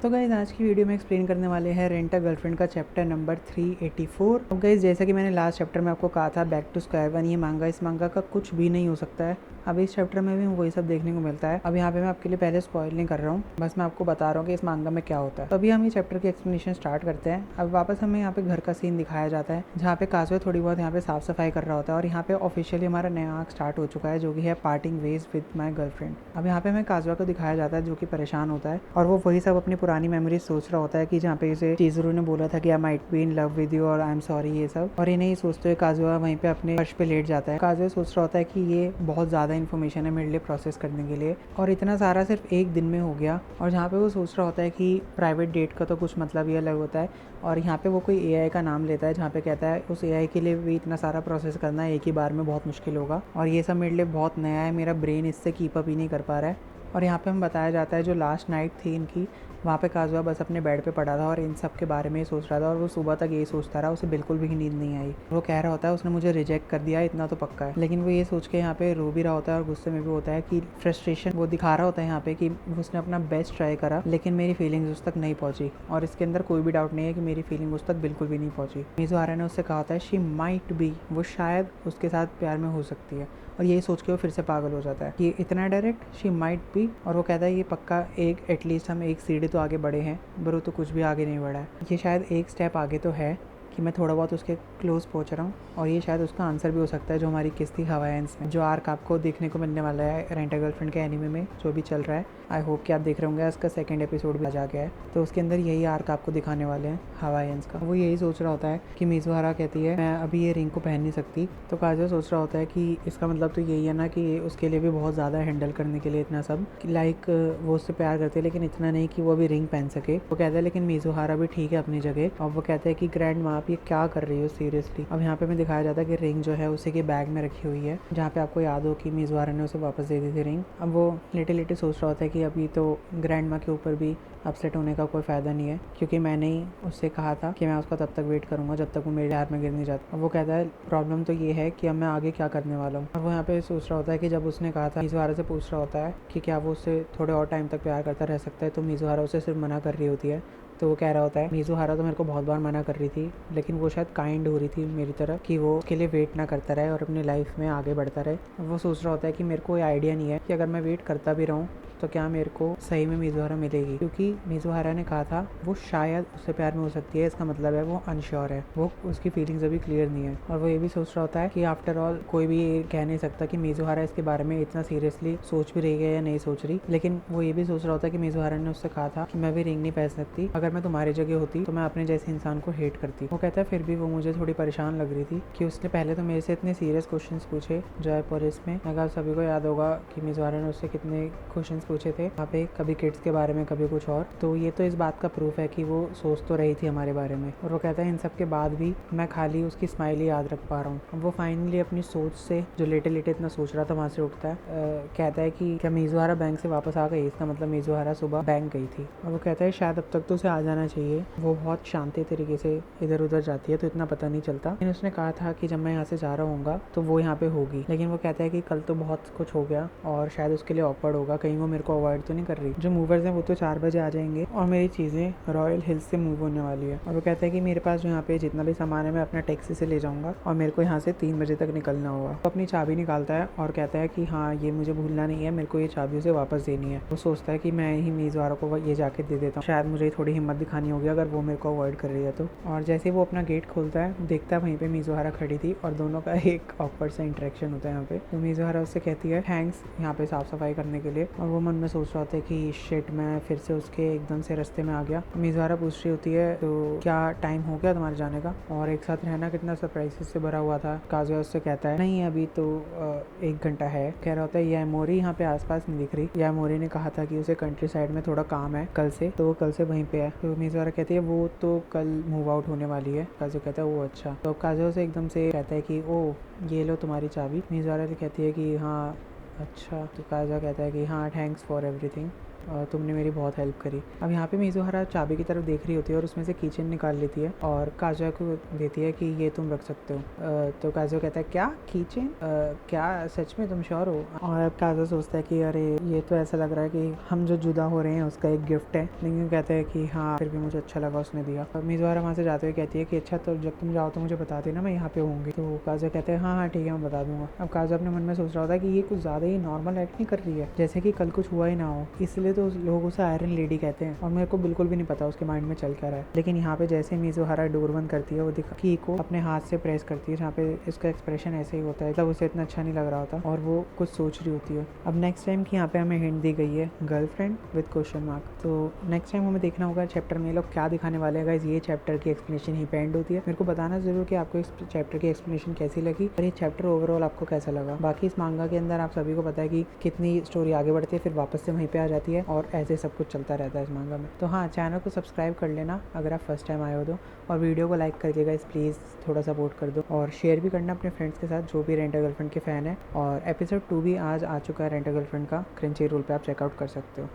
तो गाइज आज की वीडियो में एक्सप्लेन करने वाले हैं रेंट अ गर्लफ्रेंड का चैप्टर नंबर 384। अब गाइज जैसा कि मैंने लास्ट चैप्टर में आपको कहा था बैक टू स्क्वायर वन, ये मांगा इस मांगा का कुछ भी नहीं हो सकता है। अब इस चैप्टर में भी वही सब देखने को मिलता है। अब यहाँ पे मैं आपके लिए पहले स्पॉइल नहीं कर रहा हूँ, बस मैं आपको बता रहा हूँ कि इस मांगा में क्या होता है। तो अभी हम ये चैप्टर की एक्सप्लेनेशन स्टार्ट करते हैं। अब वापस हमें यहाँ पे घर का सीन दिखाया जाता है जहाँ पे काजुए थोड़ी बहुत यहाँ पे साफ सफाई कर रहा होता है और यहाँ पे ऑफिशियली हमारा नया आर्क स्टार्ट हो चुका है जो कि है parting ways with my girlfriend. अब यहाँ पे हमें काजुआ को दिखाया जाता है जो कि परेशान होता है और वो वही सब अपनी पुरानी मेमोरीज सोच रहा होता है कि जहाँ पे इसे चीजरू ने बोला था कि I might be in love with you और आई एम सॉरी, ये सब। और इन्हें ही सोचते हुए काजुआ वहीं पे अपने फर्श पे लेट जाता है। काजुआ सोच रहा होता है कि ये बहुत ज़्यादा इन्फॉर्मेशन है मेरे लिए प्रोसेस करने के लिए और इतना सारा सिर्फ एक दिन में हो गया। और जहाँ पे वो सोच रहा होता है कि प्राइवेट डेट का तो कुछ मतलब ही अलग होता है और यहाँ पे वो कोई एआई का नाम लेता है जहाँ पे कहता है उस एआई के लिए भी इतना सारा प्रोसेस करना एक ही बार में बहुत मुश्किल होगा और ये सब मेरे लिए बहुत नया है, मेरा ब्रेन इससे कीप अप ही नहीं कर पा रहा है। और यहाँ पे हम बताया जाता है जो लास्ट नाइट थी इनकी, वहाँ पे काजुआ बस अपने बेड पे पड़ा था और इन सब के बारे में ही सोच रहा था और वो सुबह तक यही सोचता रहा, उसे बिल्कुल भी नींद नहीं आई। वो कह रहा होता है उसने मुझे रिजेक्ट कर दिया, इतना तो पक्का है। लेकिन वो ये सोच के यहाँ पे रो भी रहा होता है और गुस्से में भी होता है कि फ्रस्ट्रेशन वो दिखा रहा होता है यहाँ पे कि उसने अपना बेस्ट ट्राई करा लेकिन मेरी फीलिंग्स उस तक नहीं पहुँची। और इसके अंदर कोई भी डाउट नहीं है कि मेरी फीलिंग उस तक बिल्कुल भी नहीं पहुँची। मिज़ुहारा ने उससे कहा होता है शी माइट बी, वो शायद उसके साथ प्यार में हो सकती है। और यही सोच के वो फिर से पागल हो जाता है कि इतना डायरेक्ट, शी माइट बी। और वो कहता है ये पक्का एक एटलीस्ट हम एक सीढ़ी तो आगे बढ़े हैं, बरो तो कुछ भी आगे नहीं बढ़ा है। ये शायद एक स्टेप आगे तो है कि मैं थोड़ा बहुत उसके क्लोज पहुंच रहा हूँ और ये शायद उसका आंसर भी हो सकता है जो हमारी किस्ती हवाइंस में जो आर्क आपको देखने को मिलने वाला है रेंट अ गर्लफ्रेंड के एनिमे में जो भी चल रहा है। आई होप कि आप देख रहे होंगे, इसका सेकंड एपिसोड भी आ गया है तो उसके अंदर यही आर्क आपको दिखाने वाले हैं हवाइंस का। वो यही सोच रहा होता है कि मिज़ुहारा कहती है मैं अभी ये रिंग को पहन नहीं सकती, तो काजुआ सोच रहा होता है कि इसका मतलब तो यही है ना कि उसके लिए भी बहुत ज़्यादा हैंडल करने के लिए इतना सब, लाइक वो उससे प्यार करते हैं लेकिन इतना नहीं कि वो अभी रिंग पहन सके। वो कहता है लेकिन मिज़ुहारा भी ठीक है अपनी जगह। और वो कहते हैं कि ग्रैंड माँ आप ये क्या कर रही हो सीरियसली। अब यहाँ पे हमें दिखाया जाता है कि रिंग जो है उसी के बैग में रखी हुई है जहाँ पे आपको याद हो कि मिज़ुहारा ने उसे वापस दे दी थी रिंग। अब वो लेटे लेटे सोच रहा होता है कि अभी तो ग्रैंड माँ के ऊपर भी अपसेट होने का कोई फ़ायदा नहीं है क्योंकि मैंने ही उससे कहा था कि मैं उसका तब तक वेट करूंगा जब तक वो मेरे प्यार में गिर नहीं जाता। अब वो कहता है प्रॉब्लम तो ये है कि अब मैं आगे क्या करने वाला हूँ। और वो यहाँ पे सोच रहा होता है कि जब उसने कहा था, मिज़ुहारा से पूछ रहा होता है कि क्या वो उससे थोड़े और टाइम तक प्यार करता रह सकता है, तो मिज़ुहारा उसे सिर्फ मना कर रही होती है। तो वो कह रहा होता है मिज़ुहारा तो मेरे को बहुत बार मना कर रही थी लेकिन वो शायद काइंड हो रही थी मेरी तरफ कि वो उसके लिए वेट ना करता रहे और अपनी लाइफ में आगे बढ़ता रहे। वो सोच रहा होता है कि मेरे को कोई आइडिया नहीं है कि अगर मैं वेट करता भी रहूँ तो क्या मेरे को सही में मिज़ुहारा मिलेगी, क्योंकि मिज़ुहारा ने कहा था वो शायद उससे प्यार में हो सकती है, इसका मतलब है वो अनश्योर है, वो उसकी फीलिंग्स अभी क्लियर नहीं है। और वो ये भी सोच रहा होता है कि आफ्टर ऑल कोई भी ये कह नहीं सकता कि मिज़ुहारा इसके बारे में इतना सीरियसली सोच भी रही है या नहीं सोच रही। लेकिन वो ये भी सोच रहा होता है कि मिज़ुहारा ने उससे कहा था कि मैं भी रिंग नहीं पहन सकती, अगर मैं तुम्हारी जगह होती तो मैं अपने जैसे इंसान को हेट करती। वो कहता है फिर भी वो मुझे थोड़ी परेशान लग रही थी कि उसने पहले तो मेरे से इतने सीरियस क्वेश्चंस पूछे जयपुरिस में। मैं कहा सभी को याद होगा कि मिज़ुहारा ने उससे कितने क्वेश्चंस पूछे थे वहाँ पे, कभी किड्स के बारे में कभी कुछ और। तो ये तो इस बात का प्रूफ है कि वो सोच तो रही थी हमारे बारे में। और वो कहता है इन सब के बाद भी मैं खाली उसकी स्माइल ही याद रख पा रहा हूँ। वो फाइनली अपनी सोच से जो लेटे लेटे इतना सोच रहा था वहाँ से उठता है, कहता है कि क्या मिज़ुहारा बैंक से वापस आ गई, इसका मतलब मिज़ुहारा सुबह बैंक गई थी। और वो कहता है शायद अब तक तो उसे आ जाना चाहिए, वो बहुत शांति तरीके से इधर उधर जाती है तो इतना पता नहीं चलता। लेकिन उसने कहा था कि जब मैं यहाँ से जा रहा हूँ तो वो यहाँ पे होगी। लेकिन वो कहता है कि कल तो बहुत कुछ हो गया और शायद उसके लिए ऑकवर्ड होगा, कहीं वो मेरे को अवॉइड तो नहीं कर रही। जो मूवर्स हैं वो तो 4 बजे आ जाएंगे और मेरी चीज़ें रॉयल हिल्स से मूव होने वाली है। और वो कहता है कि मेरे पास जो यहाँ पे जितना भी सामान है मैं अपना टैक्सी से ले जाऊँगा और मेरे को यहाँ से 3 बजे तक निकलना होगा। तो अपनी चाबी निकालता है और कहता है कि हाँ ये मुझे भूलना नहीं है, मेरे को ये चाबी उसे वापस देनी है। वो सोचता है कि मैं ही मिज़ुहारा को ये जैकेट दे देता हूँ, शायद मुझे थोड़ी हिम्मत दिखानी होगी अगर वो मेरे को अवॉइड कर रही है तो। और जैसे वो अपना गेट खोलता है देखता है वहीं पे मिज़ुहारा खड़ी थी और दोनों का एक ऑकवर्ड सा इंटरेक्शन होता है यहाँ पे। तो मिज़ुहारा उससे कहती है थैंक्स यहाँ पे साफ सफाई करने के लिए। और वो मन में सोच रहा होता है कि शिट मैं फिर से उसके एकदम से रास्ते में आ गया। मिज़ुहारा पूछ रही होती है तो क्या टाइम हो गया तुम्हारे जाने का और एक साथ रहना कितना सरप्राइजेस से भरा हुआ था। काजुआ उससे कहता है नहीं अभी तो 1 घंटा है। कह रहा होता है यामोरी यहाँ पे आसपास नहीं दिख रही, यामोरी ने कहा था कि उसे कंट्री साइड में थोड़ा काम है कल से, तो वो कल से वहीं पे है। तो मिज़ुहारा कहती है वो तो कल मूव आउट होने वाली है। काजुआ कहता है वो अच्छा। तो काजुआ से एकदम से कहता है कि ओ ये लो तुम्हारी चाबी। मिज़ुहारा कहती है कि हाँ अच्छा। तो काजुआ कहता है कि हाँ थैंक्स फॉर एवरीथिंग। तुमने मेरी बहुत हेल्प करी। अब यहाँ पे मिज़ुहारा चाबी की तरफ देख रही होती है और उसमें से कीचेन निकाल लेती है और काजुआ को देती है कि ये तुम रख सकते हो। तो काजुआ कहता है क्या कीचेन, क्या सच में तुम श्योर हो? और अब काजुआ सोचता है कि अरे ये तो ऐसा लग रहा है कि हम जो जुदा हो रहे हैं उसका एक गिफ्ट है, लेकिन कहता है कि हाँ फिर भी मुझे अच्छा लगा उसने दिया। मिज़ुहारा वहाँ से जाते हुए कहती है कि अच्छा तो जब तुम जाओ तो मुझे बता देना, मैं यहाँ पे होंगी। तो काजुआ कहते हैं हाँ हाँ ठीक है मैं बता दूंगा। अब काजुआ अपने मन में सोच रहा होता है कि ये कुछ ज़्यादा ही नॉर्मल एक्ट नहीं कर रही है, जैसे कि कल कुछ हुआ ही ना हो, इसलिए तो लोग उसे आयरन लेडी कहते हैं और मेरे को बिल्कुल भी नहीं पता उसके माइंड में चल क्या रहा है। लेकिन यहाँ पे जैसे मिज़ुहारा डोर बंद करती है वो दिखा की को अपने हाथ से प्रेस करती है, जहाँ पे इसका एक्सप्रेशन ऐसे ही होता है, मतलब उसे इतना अच्छा नहीं लग रहा होता और वो कुछ सोच रही होती है। अब नेक्स्ट टाइम की यहाँ पे हमें हिंट दी गई है गर्लफ्रेंड विद क्वेश्चन मार्क। तो नेक्स्ट टाइम हमें देखना होगा चैप्टर में लोग क्या दिखाने वाले हैं। गाइस ये चैप्टर की एक्सप्लेनेशन ही पे एंड होती है। मेरे को बताना जरूर कि आपको इस चैप्टर की एक्सप्लेनेशन कैसी लगी और ये चैप्टर ओवरऑल आपको कैसा लगा। बाकी इस मांगा के अंदर आप सभी को पता है कि कितनी स्टोरी आगे बढ़ती है फिर वापस से वहीं पे आ जाती है और ऐसे सब कुछ चलता रहता है इस मांगा में। तो हाँ चैनल को सब्सक्राइब कर लेना अगर आप फर्स्ट टाइम आए हो तो, और वीडियो को लाइक करके गाइस प्लीज़ थोड़ा सपोर्ट कर दो और शेयर भी करना अपने फ्रेंड्स के साथ जो भी रेंट अ गर्लफ्रेंड के फ़ैन है। और एपिसोड 2 भी आज आ चुका है रेंट अ गर्लफ्रेंड का, क्रंची रोल पे आप चेकआउट कर सकते हो।